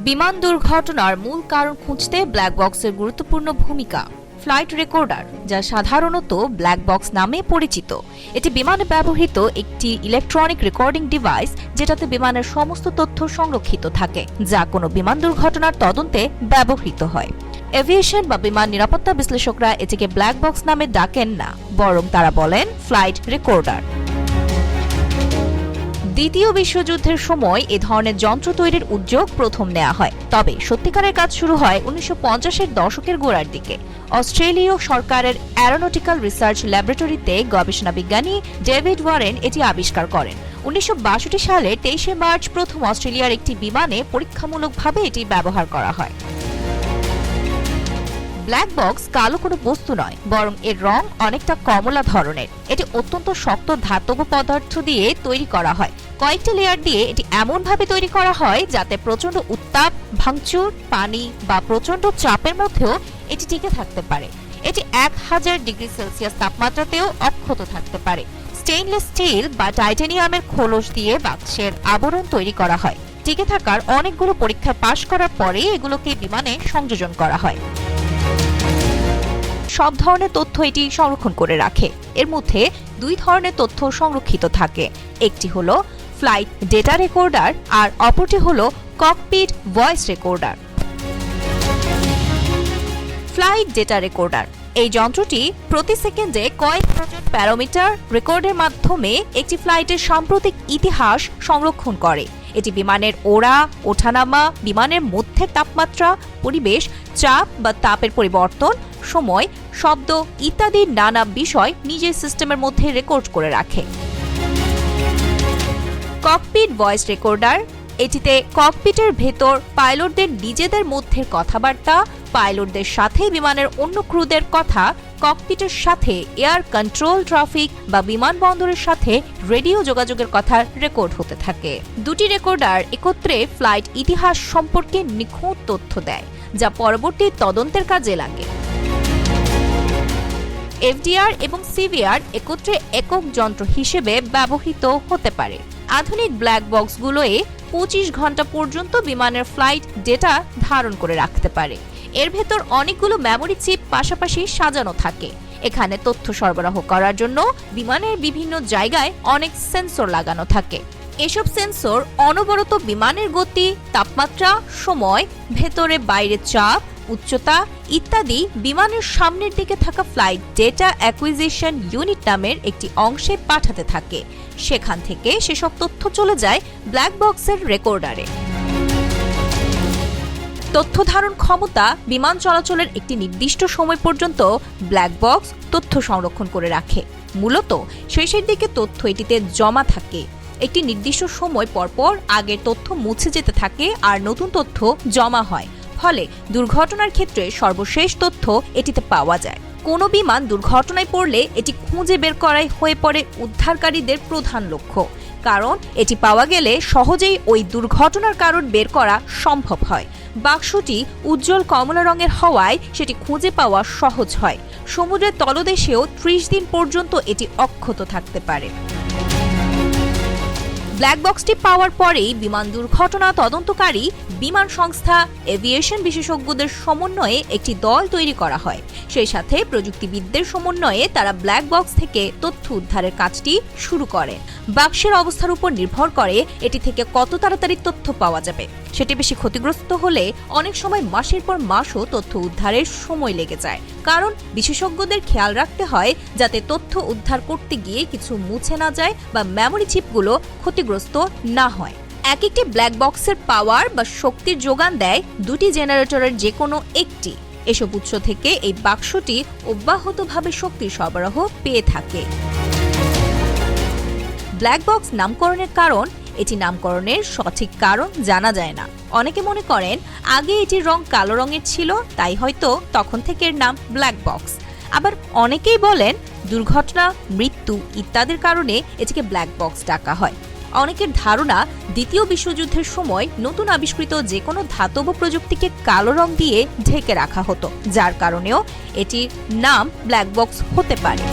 বিমান দুর্ঘটনার মূল কারণ খুঁজতে ব্ল্যাক বক্সের গুরুত্বপূর্ণ ভূমিকা। ফ্লাইট রেকর্ডার, যা সাধারণত ব্ল্যাক বক্স নামে পরিচিত, এটি বিমানে ব্যবহৃত একটি ইলেকট্রনিক রেকর্ডিং ডিভাইস যেটাতে বিমানের সমস্ত তথ্য সংরক্ষিত থাকে, যা কোনো বিমান দুর্ঘটনার তদন্তে ব্যবহৃত হয়। এভিয়েশন বা বিমান নিরাপত্তা বিশ্লেষকরা এটিকে ব্ল্যাক বক্স নামে ডাকেন না, বরং তারা বলেন ফ্লাইট রেকর্ডার। দ্বিতীয় বিশ্বযুদ্ধের সময় এ ধরনের যন্ত্র তৈরির উদ্যোগ প্রথম নেওয়া হয়, তবে সত্যিকারের কাজ শুরু হয় ১৯৫০-এর দশকের গোড়ার দিকে। অস্ট্রেলীয় সরকারের অ্যারোনটিক্যাল রিসার্চ ল্যাবরেটরিতে গবেষণা বিজ্ঞানী ডেভিড ওয়ারেন এটি আবিষ্কার করেন। ১৯৬২ সালের ২৩শে মার্চ প্রথম অস্ট্রেলিয়ার একটি বিমানে পরীক্ষামূলকভাবে এটি ব্যবহার করা হয়। ব্ল্যাক বক্স কালো কোনো বস্তু নয়, বরং এর রং অনেকটা কমলা ধরনের। এটি অত্যন্ত শক্ত ধাতব পদার্থ দিয়ে তৈরি করা হয়। কয়েকটি লেয়ার দিয়ে এটি এমনভাবে তৈরি করা হয় যাতে প্রচণ্ড উত্তাপ, ভাঙচুর, পানি বা প্রচণ্ড চাপের মধ্যেও এটি টিকে থাকতে পারে। এটি ১০০০ ডিগ্রি সেলসিয়াস তাপমাত্রাতেও অক্ষত থাকতে পারে। স্টেইনলেস স্টিল বা টাইটানিয়ামের খোলস দিয়ে বাক্সের আবরণ তৈরি করা হয়। টিকে থাকার অনেকগুলো পরীক্ষা পাশ করার পরে এগুলোকে বিমানে সংযোজন করা হয়। সব ধরনের তথ্য এটি সংরক্ষণ করে রাখে। এর মধ্যে দুই ধরনের তথ্য সংরক্ষিত থাকে, একটি হলো ফ্লাইট ডেটা রেকর্ডার আর অপরটি হলো cockpit voice recorder. Flight data recorder এই যন্ত্রটি প্রতি সেকেন্ডে কয়েক ডজন প্যারামিটার রেকর্ডের মাধ্যমে একটি ফ্লাইটের সাম্প্রতিক ইতিহাস সংরক্ষণ করে। এটি বিমানের ওড়া, ওঠানামা, বিমানের মধ্যের তাপমাত্রা, পরিবেশ, চাপ বা তাপের পরিবর্তন, সময়, শব্দ ইত্যাদি নানা বিষয় নিজের সিস্টেমের মধ্যে রেকর্ড করে রাখে। ককপিট ভয়েস রেকর্ডার এটিতে ককপিটের ভেতর পাইলটদের নিজেদের মধ্যে কথাবার্তা, পাইলটদের সাথে বিমানের অন্য ক্রুদের কথা, ককপিটের সাথে এয়ার কন্ট্রোল, ট্রাফিক বা বিমানবন্দরের সাথে রেডিও যোগাযোগের কথা রেকর্ড হতে থাকে। দুটি রেকর্ডার একত্রে ফ্লাইট ইতিহাস সম্পর্কে নিখুঁত তথ্য দেয়, যা পরবর্তী তদন্তের কাজে লাগে। এফডিআর এবং সিভিআর একত্রে একক যন্ত্র হিসেবে ব্যবহৃত হতে পারে। আধুনিক ব্ল্যাক বক্সগুলোয় ২৫ ঘন্টা পর্যন্ত বিমানের ফ্লাইট ডেটা ধারণ করে রাখতে পারে। এর ভেতর অনেকগুলো মেমোরি চিপ পাশাপাশি সাজানো থাকে। এখানে তথ্য সরবরাহ করার জন্য বিমানের বিভিন্ন জায়গায় অনেক সেন্সর লাগানো থাকে। এসব সেন্সর অনবরত বিমানের গতি, তাপমাত্রা, সময়, ভেতরে বাইরে চাপ, উচ্চতা ইত্যাদি বিমানের সামনের দিকে থাকা ফ্লাইট ডেটা অ্যাকুইজিশন ইউনিট নামের একটি অংশে পাঠাতে থাকে। সেখান থেকে সেসব তথ্য চলে যায় ব্ল্যাক বক্সের রেকর্ডারে। তথ্য ধারণ ক্ষমতা বিমান চলাচলের একটি নির্দিষ্ট সময় পর্যন্ত ব্ল্যাক বক্স তথ্য সংরক্ষণ করে রাখে। মূলত শেষের দিকে তথ্য এটিতে জমা থাকে। একটি নির্দিষ্ট সময় পরপর আগের তথ্য মুছে যেতে থাকে আর নতুন তথ্য জমা হয়, ফলে দুর্ঘটনার ক্ষেত্রে সর্বশেষ তথ্য এটিতে পাওয়া যায়। কোনো বিমান দুর্ঘটনায় পড়লে এটি খুঁজে বের করাই হয়ে পড়ে উদ্ধারকারীদের প্রধান লক্ষ্য, কারণ এটি পাওয়া গেলে সহজেই ওই দুর্ঘটনার কারণ বের করা সম্ভব হয়। বাক্সটি উজ্জ্বল কমলা রঙের হওয়ায় সেটি খুঁজে পাওয়া সহজ হয়। সমুদ্রের তলদেশেও ৩০ দিন পর্যন্ত এটি অক্ষত থাকতে পারে। ব্ল্যাক বক্সটি পাওয়ার পরেই বিমান দুর্ঘটনা তদন্তকারী বিমান সংস্থা এভিয়েশন বিশেষজ্ঞদের সমন্বয়ে একটি দল তৈরি করা হয়। সেই সাথে প্রযুক্তিবিদদের সমন্বয়ে তারা ব্ল্যাক বক্স থেকে তথ্য উদ্ধারের কাজটি শুরু করেন। বাক্সের অবস্থার উপর নির্ভর করে এটি থেকে কত তাড়াতাড়ি তথ্য পাওয়া যাবে। সেটি বেশি ক্ষতিগ্রস্ত হলে অনেক সময় মাসের পর মাসও তথ্য উদ্ধারের সময় লেগে যায়, কারণ বিশেষজ্ঞদের খেয়াল রাখতে হয় যাতে তথ্য উদ্ধার করতে গিয়ে কিছু মুছে না যায় বা মেমোরি চিপগুলো ক্ষতিগ্রস্ত না হয়। এক একটি ব্ল্যাক বক্সের পাওয়ার বা শক্তির যোগান দেয় দুটি জেনারেটরের যে কোনো একটি। এসব উৎস থেকে এই বাক্সটি অব্যাহতভাবে শক্তির সরবরাহ পেয়ে থাকে। ব্ল্যাক বক্স নামকরণের কারণ, এটি নামকরণের সঠিক কারণ জানা যায় না। অনেকে মনে করেন আগে এটির রং কালো রঙের ছিল, তাই হয়তো তখন থেকে এর নাম ব্ল্যাক বক্স। আবার অনেকেই বলেন দুর্ঘটনা, মৃত্যু ইত্যাদির কারণে এটিকে ব্ল্যাক বক্স ডাকা হয়। অনেকের ধারণা দ্বিতীয় বিশ্বযুদ্ধের সময় নতুন আবিষ্কৃত যে কোনো ধাতব প্রযুক্তিকে কালো রং দিয়ে ঢেকে রাখা হতো, যার কারণেও এটির নাম ব্ল্যাক বক্স হতে পারে।